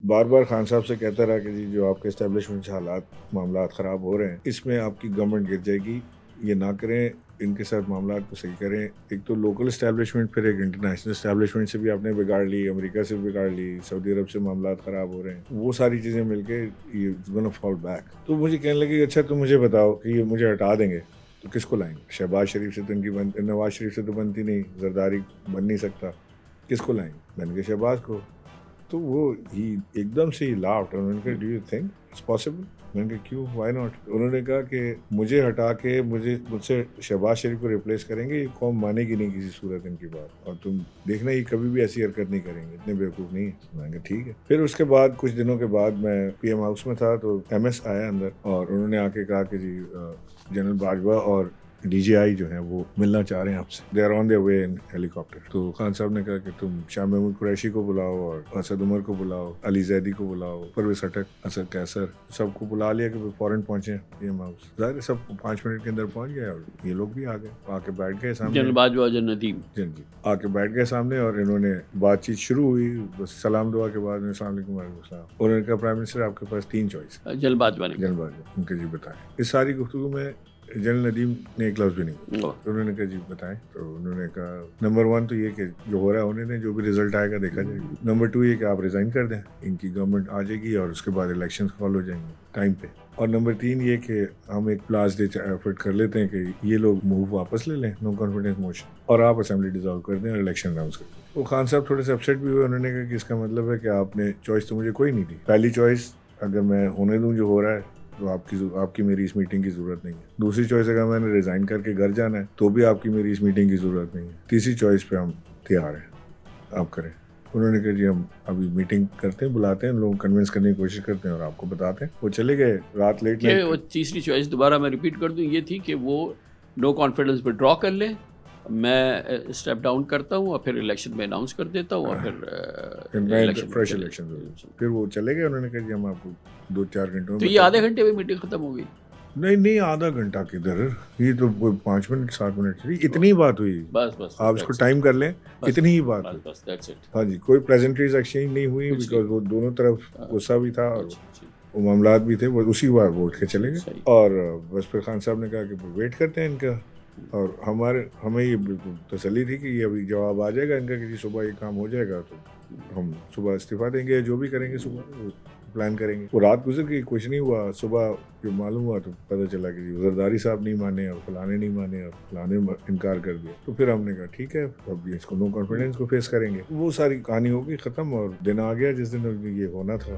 बार बार खान साहब से कहता रहा कि जी जो आपके इस्टेब्लिशमेंट से हालात मामला ख़राब हो रहे हैं इसमें आपकी गवर्नमेंट गिर जाएगी, ये ना करें, इनके साथ मामला को सही करें। एक तो लोकल इस्टेब्लिशमेंट, फिर एक इंटरनेशनल इस्टेब्लिशमेंट से भी आपने बिगाड़ ली, अमेरिका से भी बिगाड़ ली, सऊदी अरब से मामला ख़राब हो रहे हैं, वो सारी चीज़ें मिलके ये गोना फॉल बैक। तो मुझे कहने लगे अच्छा तुम मुझे बताओ कि ये मुझे हटा देंगे तो किसको लाएंगे? शहबाज शरीफ से तो इनकी नवाज शरीफ से तो बनती नहीं, जरदारी बन नहीं सकता, किसको लाएंगे? बन के शहबाज को। तो वो ही एकदम से ही लाफ्ट और उन्होंने कहा do you think it's possible? मैंने कहा क्यों, व्हाई नॉट? उन्होंने कहा कि मुझे हटा के मुझसे शहबाज शरीफ को रिप्लेस करेंगे, ये कौम मानेगी नहीं किसी सूरत इनकी बात, और तुम देखना ये कभी भी ऐसी हरकत नहीं करेंगे, इतने बेवकूफ़ नहीं है। मैंने कहा ठीक है। फिर उसके बाद कुछ दिनों के बाद मैं PM हाउस में था तो MS आया अंदर और उन्होंने आके कहा कि जी जनरल बाजवा और DJI जो है वो मिलना चाह रहे हैं आपसे, they are on their way in helicopter. तो खान साहब ने कहा कि तुम शाह महमूद कुरैशी को बुलाओ और असद उमर को बुलाओ, अली जैदी को बुलाओ, परवेज हटक, असद कैसर, सबको बुला लिया कि फौरन पहुंचे PM हाउस। जाहिर सब 5 मिनट के अंदर पहुंच गए और ये लोग भी आ गए, आके बैठ गए सामने, जनरल बाजवा जनरल नदीम जी आके बैठ गए सामने और इन्होंने बातचीत शुरू हुई। बस सलाम दुआ के बाद अस्सलाम वालेकुम वालेकुम सलाम। उन्होंने कहा प्राइम मिनिस्टर आपके पास 3 चॉइस। जनरल बाजवा ने जनरल बाजवा उनके जी बताएं। इस सारी गुफ्तगू में जनरल नदीम ने एक लफ्ज़ भी नहीं बोला। तो उन्होंने कहा जी बताएं। तो उन्होंने कहा नंबर 1 तो ये कि जो हो रहा है होने दें, जो भी रिजल्ट आएगा देखा जाएगा। नंबर 2 ये कि आप रिज़ाइन कर दें, इनकी गवर्नमेंट आ जाएगी और उसके बाद इलेक्शन कॉल हो जाएंगे टाइम पे। और नंबर 3 ये कि हम एक लास्ट डे एफर्ट कर लेते हैं कि ये लोग मूव वापस ले लें, नो कॉन्फिडेंस मोशन, और आप असेंबली डिसॉल्व कर दें और इलेक्शन अनाउंस कर दें। तो खान साहब थोड़े से अपसेट भी हुए। उन्होंने कहा कि इसका मतलब है कि आपने चॉइस तो मुझे कोई नहीं दी। पहली चॉइस अगर मैं होने दूँ जो हो रहा है तो आपकी मेरी इस मीटिंग की ज़रूरत नहीं है। दूसरी चॉइस अगर मैंने रिज़ाइन करके घर जाना है तो भी आपकी मेरी इस मीटिंग की ज़रूरत नहीं है। तीसरी चॉइस पे हम तैयार हैं, आप करें। उन्होंने कहा जी हम अभी मीटिंग करते हैं, बुलाते हैं, लोग कन्विंस करने की कोशिश करते हैं और आपको बताते हैं। वो चले गए रात लेट कि वो तीसरी चॉइस दोबारा मैं रिपीट कर दूं, ये थी कि वो नो कॉन्फिडेंस पर ड्रॉ कर लें, मैं स्टेप डाउन करता हूँ और फिर इलेक्शन में अनाउंस कर देता हूँ और फिर फ्रेश इलेक्शन। फिर वो चले गए। उन्होंने कहा जी हम आपको 2-4 घंटों में। तो ये आधे घंटे में मीटिंग खत्म हो गई? नहीं आधा घंटा किधर, ये तो 5 मिनट 7 मिनट इतनी बात हुई। बस आप इसको टाइम कर लें, इतनी ही बात हुई। बस दैट्स इट। हाँ जी, कोई प्रेजेंटेरीज एक्सचेंज नहीं हुई बिकॉज वो दोनों तरफ गुस्सा भी था और वो मामलात भी थे। वो उसी बार वो उठ के चले गए और बस फिर खान साहब ने कहा कि वेट करते हैं इनका। और हमें ये बिल्कुल तसल्ली थी कि ये अभी जवाब आ जाएगा इनका कि जी सुबह ये काम हो जाएगा तो हम सुबह इस्तीफा देंगे, जो भी करेंगे सुबह प्लान करेंगे। वो रात गुजर गई, कुछ नहीं हुआ। सुबह जो मालूम हुआ तो पता चला कि जी जरदारी साहब नहीं माने और फलाने नहीं माने और फलाने इनकार कर दिया। तो फिर हमने कहा ठीक है अब इसको नो कॉन्फिडेंस को फेस करेंगे। वो सारी कहानी हो गई ख़त्म और दिन आ गया जिस दिन ये होना था।